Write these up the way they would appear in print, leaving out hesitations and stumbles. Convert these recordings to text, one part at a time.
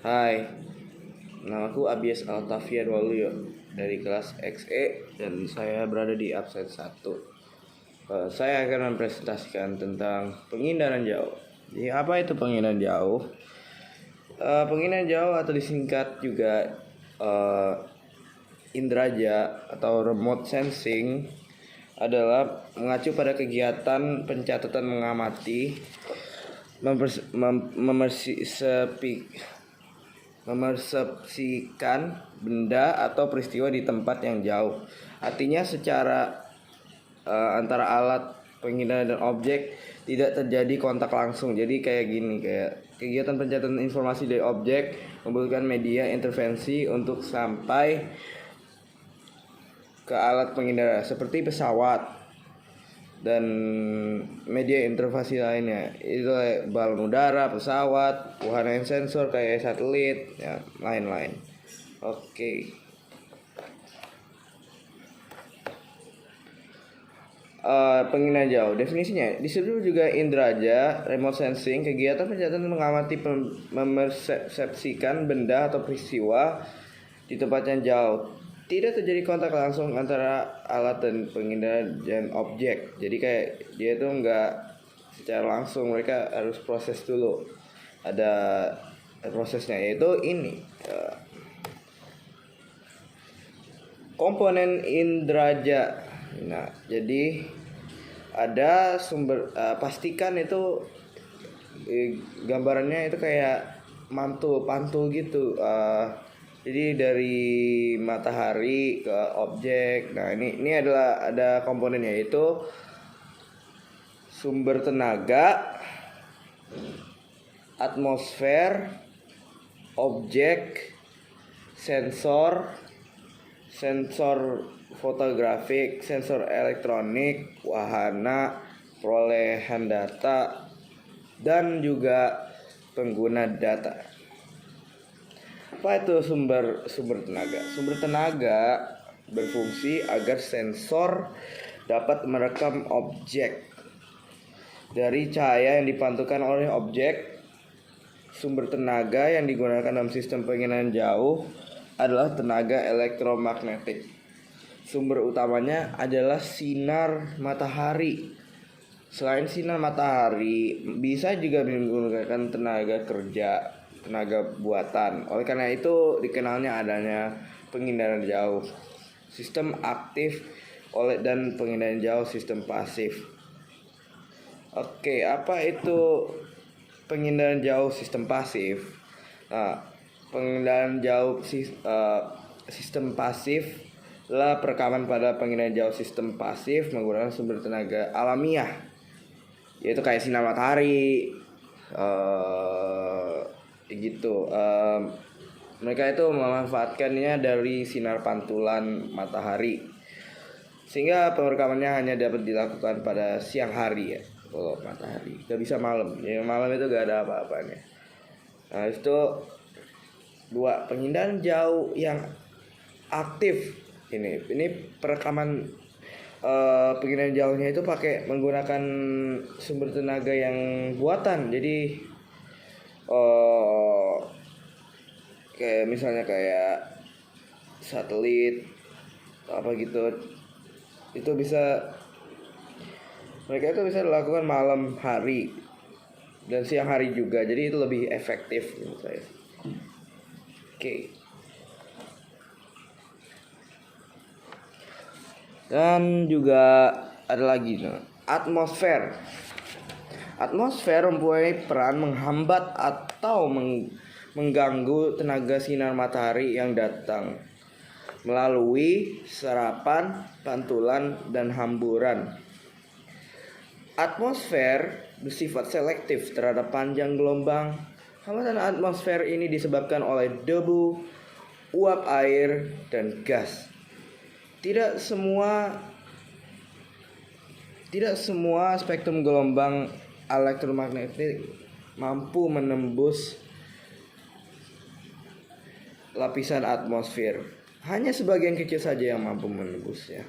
Hai, namaku Abies Altafian Waluyo dari kelas XE dan saya berada di absen 1. Saya akan mempresentasikan tentang penghindaran jauh. Jadi apa itu penghindaran jauh? Penghindaran jauh atau disingkat juga indraja atau remote sensing adalah mengacu pada kegiatan pencatatan mengamati, memersepsikan benda atau peristiwa di tempat yang jauh. Artinya secara antara alat penghindaran dan objek tidak terjadi kontak langsung. Jadi kayak gini, kayak kegiatan pencatatan informasi dari objek membutuhkan media intervensi untuk sampai ke alat penghindar seperti pesawat dan media intervensi lainnya. Itu balon udara, pesawat, wahana sensor kayak satelit, ya, lain-lain. Oke. Penghindaran jauh, definisinya disebut juga indraja, remote sensing, kegiatan pencatatan mengamati, memersepsikan benda atau peristiwa di tempat yang jauh. Tidak terjadi kontak langsung antara alat dan penghindar dan objek. Jadi kayak dia tuh nggak secara langsung, mereka harus proses dulu. Ada prosesnya, yaitu ini komponen indraja. Nah, jadi ada sumber, pastikan itu gambarannya itu kayak pantul gitu. Jadi dari matahari ke objek. Nah, ini adalah ada komponennya, yaitu sumber tenaga, atmosfer, objek, sensor fotografik, sensor elektronik, wahana, perolehan data, dan juga pengguna data. Apa itu sumber tenaga? Sumber tenaga berfungsi agar sensor dapat merekam objek dari cahaya yang dipantulkan oleh objek. Sumber tenaga yang digunakan dalam sistem penghindaran jauh adalah tenaga elektromagnetik. Sumber utamanya adalah sinar matahari. Selain sinar matahari, bisa juga menggunakan tenaga kerja, tenaga buatan. Oleh karena itu dikenalnya adanya penghindaran jauh, sistem aktif dan penghindaran jauh sistem pasif. Oke, apa itu penghindaran jauh sistem pasif? Nah, penghindaran jauh sistem pasif adalah perekaman pada penghindaran jauh sistem pasif menggunakan sumber tenaga alamiah, yaitu kayak sinar matahari, gitu. Mereka itu memanfaatkannya dari sinar pantulan matahari, sehingga perekamannya hanya dapat dilakukan pada siang hari, ya. Kalau matahari gak bisa malam, ya malam itu gak ada apa-apanya. Nah, itu dua penghindaran jauh yang aktif. Ini perekaman penghindaran jauhnya itu pakai menggunakan sumber tenaga yang buatan. Jadi kayak misalnya kayak satelit apa gitu, itu mereka itu bisa dilakukan malam hari dan siang hari juga, jadi itu lebih efektif menurut saya. Oke. Dan juga ada lagi atmosfer. Atmosfer mempunyai peran menghambat atau mengganggu tenaga sinar matahari yang datang melalui serapan, pantulan, dan hamburan. Atmosfer bersifat selektif terhadap panjang gelombang. Hambatan atmosfer ini disebabkan oleh debu, uap air, dan gas. Tidak semua spektrum gelombang elektromagnetik mampu menembus lapisan atmosfer. Hanya sebagian kecil saja yang mampu menembusnya.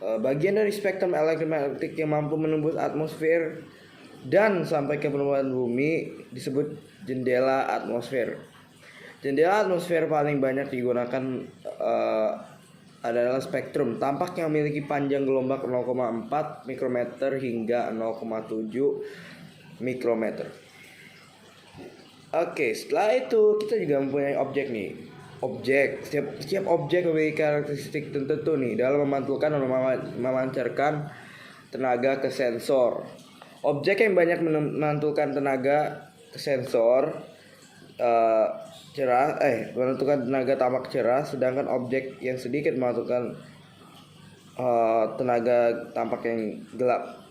Bagian dari spektrum elektromagnetik yang mampu menembus atmosfer dan sampai ke permukaan bumi disebut jendela atmosfer. Jendela atmosfer paling banyak digunakan adalah spektrum tampak yang memiliki panjang gelombang 0,4 mikrometer hingga 0,7 mikrometer. Oke, setelah itu kita juga mempunyai objek nih. Setiap objek memiliki karakteristik tertentu nih dalam memantulkan dan memancarkan tenaga ke sensor. Objek yang banyak memantulkan tenaga ke sensor menentukan tenaga tampak cerah, sedangkan objek yang sedikit memantulkan tenaga tampak yang gelap.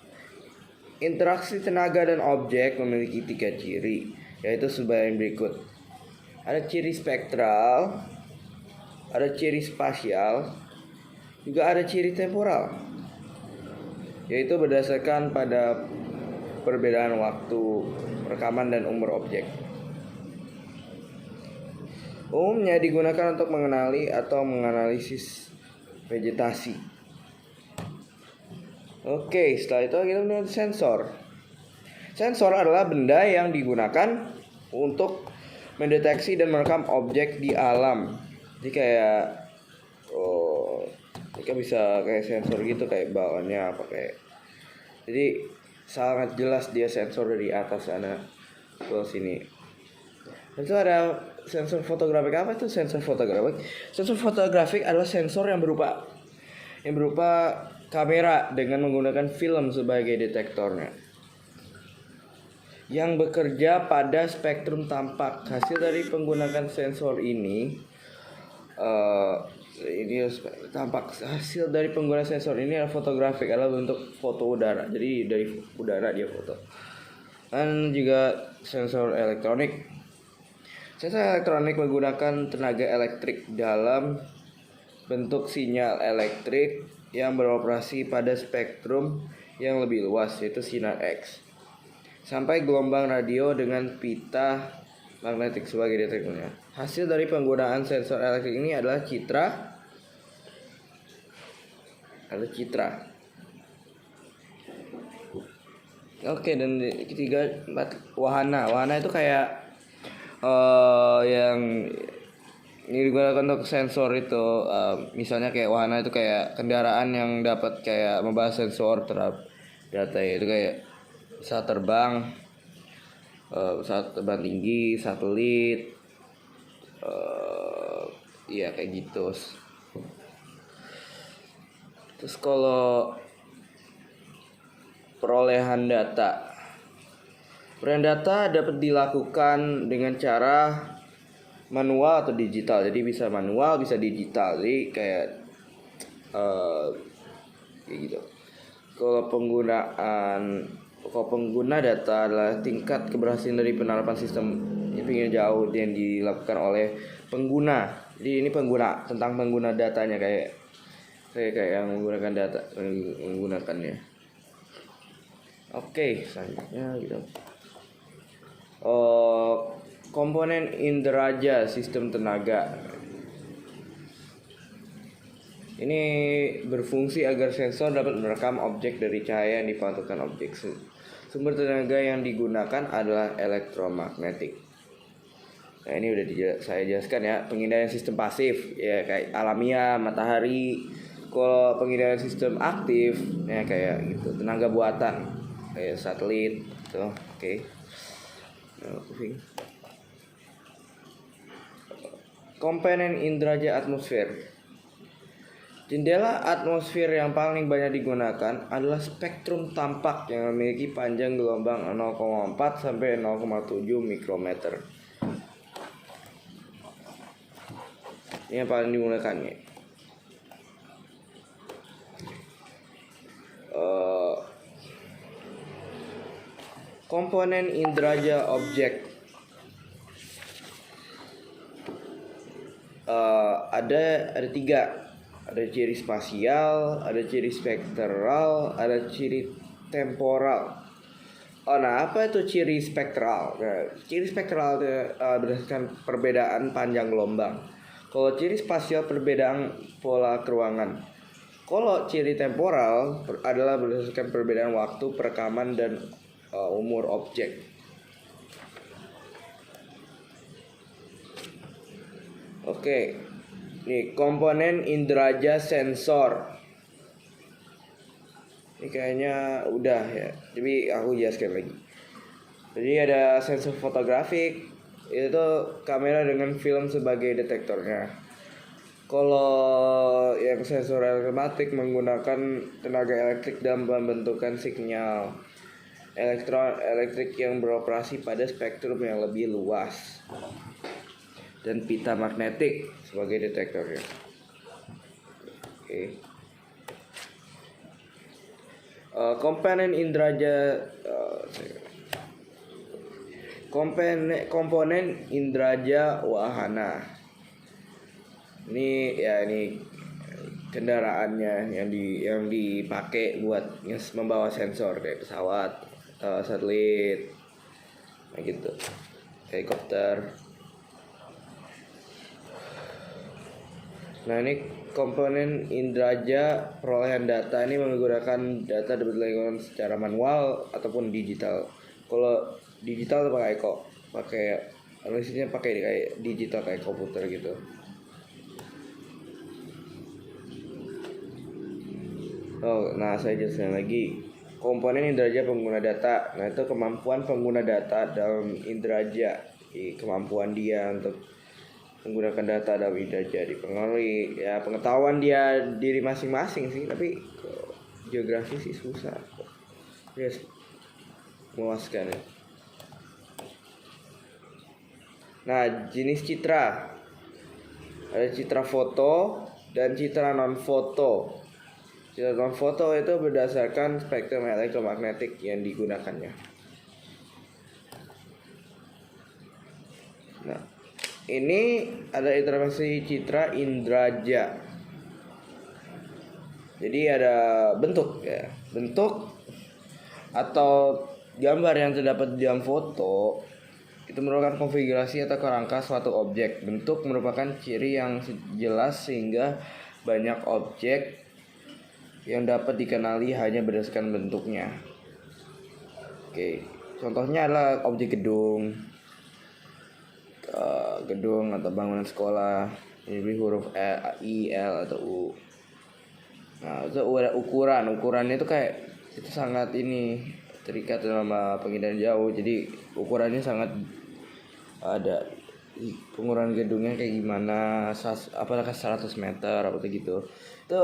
Interaksi tenaga dan objek memiliki 3 ciri, yaitu sebagai berikut. Ada ciri spektral, ada ciri spasial, juga ada ciri temporal, yaitu berdasarkan pada perbedaan waktu rekaman dan umur objek. Umumnya digunakan untuk mengenali atau menganalisis vegetasi. Oke, setelah itu kita melihat sensor. Sensor adalah benda yang digunakan untuk mendeteksi dan merekam objek di alam. Jadi kayak kita bisa kayak sensor gitu, kayak bawaannya apa kayak. Jadi sangat jelas dia sensor dari atas sana ke sini. Itu ada sensor fotografik. Apa itu sensor fotografik? Sensor fotografik adalah sensor yang berupa kamera dengan menggunakan film sebagai detektornya, yang bekerja pada spektrum tampak. Hasil dari penggunaan sensor ini hasil dari penggunaan sensor ini adalah fotografik, adalah bentuk foto udara. Jadi dari udara dia foto. Dan juga sensor elektronik. Sensor elektronik menggunakan tenaga elektrik dalam bentuk sinyal elektrik yang beroperasi pada spektrum yang lebih luas, yaitu sinar X, sampai gelombang radio dengan pita magnetik sebagai detektornya. Hasil dari penggunaan sensor elektrik ini adalah citra. Oke, dan ketiga wahana. Wahana itu kayak yang ini digunakan untuk sensor itu, misalnya kayak wahana itu kayak kendaraan yang dapat kayak membahas sensor terhadap data, itu kayak pesawat terbang tinggi, satelit, iya kayak gitu. Terus kalau perolehan data dapat dilakukan dengan cara manual atau digital. Jadi bisa manual, bisa digital. Jadi kayak gitu. Kalau pengguna data adalah tingkat keberhasilan dari penerapan sistem pinggir jauh yang dilakukan oleh pengguna. Jadi ini tentang pengguna datanya, kayak yang menggunakan data, menggunakannya. Oke, selanjutnya gitu. Komponen inderaja sistem tenaga. Ini berfungsi agar sensor dapat merekam objek dari cahaya yang dipantulkan objek. Sumber tenaga yang digunakan adalah elektromagnetik. Nah, ini udah saya jelaskan ya. Pengindaian sistem pasif ya kayak alamiah, matahari. Kalau pengindaian sistem aktif ya kayak gitu, tenaga buatan kayak satelit gitu. Oke. Komponen inderaja atmosfer. Jendela atmosfer yang paling banyak digunakan adalah spektrum tampak yang memiliki panjang gelombang 0,4 sampai 0,7 mikrometer. Ini yang paling digunakannya. Komponen inderaja objek. Ada 3. Ada ciri spasial, ada ciri spektral, ada ciri temporal. Nah apa itu ciri spektral? Nah, ciri spektral itu berdasarkan perbedaan panjang gelombang. Kalau ciri spasial perbedaan pola keruangan. Kalau ciri temporal adalah berdasarkan perbedaan waktu perekaman dan umur objek. Oke. Nih, komponen inderaja sensor. Ini kayaknya udah ya. Jadi aku jelaskan lagi. Jadi ada sensor fotografik, itu kamera dengan film sebagai detektornya. Kalau yang sensor elektromatik menggunakan tenaga elektrik dalam pembentukan sinyal elektrik yang beroperasi pada spektrum yang lebih luas, dan pita magnetik sebagai detektornya. Oke. Komponen inderaja komponen inderaja wahana. Ini kendaraannya yang dipakai buat membawa sensor kayak pesawat, satelit, gitu, helikopter. Nah, ini komponen inderaja perolehan data ini menggunakan data dari lingkungan secara manual ataupun digital. Kalau digital pakai analisisnya pakai kayak digital kayak komputer gitu. Nah saya jelaskan lagi. Komponen inderaja pengguna data. Nah, itu kemampuan pengguna data dalam inderaja. Kemampuan dia untuk menggunakan data dalam inderaja dipengaruhi ya pengetahuan dia diri masing-masing sih, tapi geografi sih susah. Yes. Memuaskan ya. Nah, jenis citra. Ada citra foto dan citra non foto. Citra non foto itu berdasarkan spektrum elektromagnetik yang digunakannya. Nah, ini ada intervensi citra inderaja. Jadi ada bentuk ya, bentuk atau gambar yang terdapat di dalam foto itu merupakan konfigurasi atau kerangka suatu objek. Bentuk merupakan ciri yang jelas sehingga banyak objek yang dapat dikenali hanya berdasarkan bentuknya. Oke, contohnya adalah objek gedung atau bangunan sekolah. Ini huruf I, L atau U. Nah, itu ukurannya itu kayak itu sangat terikat dalam penginderaan jauh. Jadi ukurannya sangat ada pengukuran gedungnya kayak gimana, apakah 100 meter apa gitu. Itu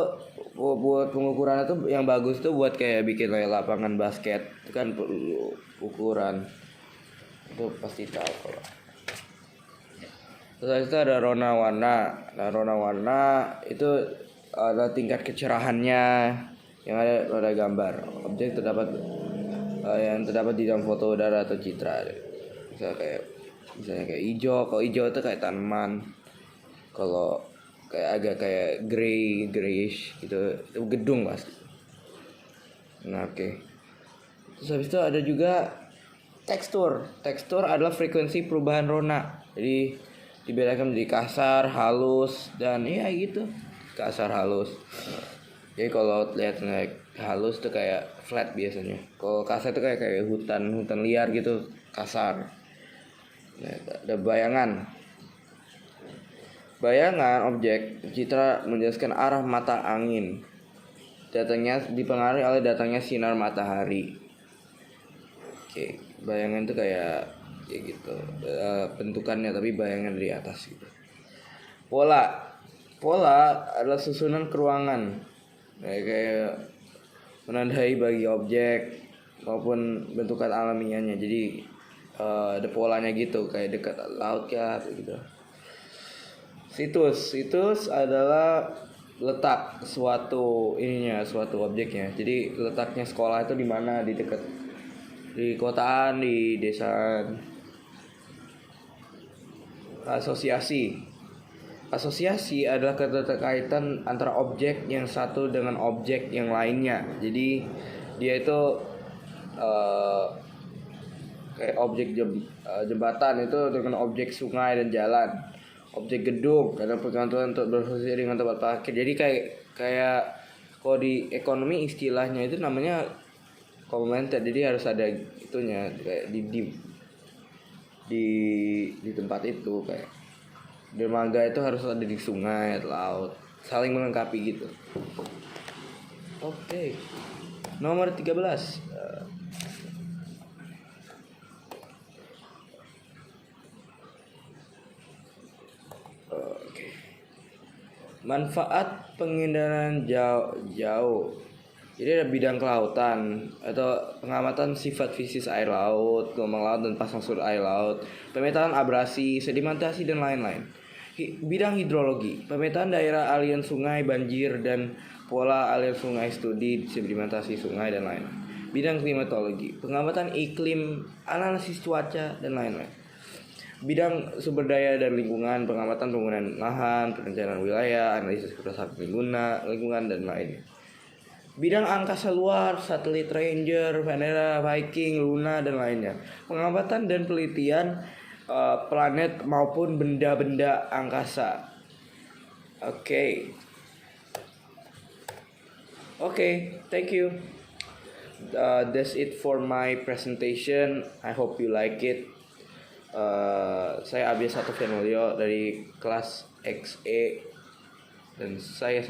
buat pengukuran itu yang bagus tuh buat kayak bikin kayak lapangan basket itu kan perlu ukuran. Itu pasti tahu kalau. Terus itu ada rona warna. Nah, rona warna itu ada tingkat kecerahannya yang ada gambar objek yang terdapat di dalam foto udara atau citra. Misalnya kayak hijau. Kalau hijau itu kayak tanaman. Kalau kayak agak kayak grayish gitu, itu gedung pasti. Nah, oke. Terus habis itu ada juga tekstur. Tekstur adalah frekuensi perubahan rona. Jadi dibedakan menjadi kasar, halus, dan gitu. Kasar, halus. Jadi kalau lihat halus tuh kayak flat biasanya. Kalau kasar tuh kayak hutan liar gitu, kasar. Nah, ada bayangan objek citra menjelaskan arah mata angin. Datanya dipengaruhi oleh datangnya sinar matahari. Oke, bayangan itu kayak gitu. Bentukannya tapi bayangan dari atas gitu. Pola adalah susunan keruangan. Kayak menandai bagi objek maupun bentukan alamiahnya. Jadi ada polanya gitu, kayak dekat laut ya gitu. Situs adalah letak suatu objeknya. Jadi letaknya sekolah itu di mana, di dekat di kotaan, di desaan. Asosiasi adalah keterkaitan antara objek yang satu dengan objek yang lainnya. Jadi dia itu kayak objek jembatan itu dengan objek sungai dan jalan. Objek gedung karena perkantoran untuk berfungsi dengan tempat parkir. Jadi kayak kalau di ekonomi istilahnya itu namanya komplementer. Jadi harus ada itunya kayak di tempat itu kayak. Dermaga itu harus ada di sungai, laut, saling melengkapi gitu. Oke. Nomor 13. Oke. Manfaat pengindaran jauh. Jadi ada bidang kelautan atau pengamatan sifat fisik air laut, gelombang laut dan pasang surut air laut, pemetaan abrasi, sedimentasi dan lain-lain. Bidang hidrologi, pemetaan daerah aliran sungai, banjir dan pola aliran sungai, studi sedimentasi sungai dan lain-lain. Bidang klimatologi, pengamatan iklim, analisis cuaca dan lain-lain. Bidang sumber daya dan lingkungan, pengamatan penggunaan lahan, perencanaan wilayah, analisis kerusakan lingkungan dan lainnya. Bidang angkasa luar, satelit Ranger, Venera, Viking, Luna dan lainnya. Pengamatan dan penelitian planet maupun benda-benda angkasa. Oke, thank you. That's it for my presentation. I hope you like it. Saya Abia Satu Fenolio dari kelas XE dan saya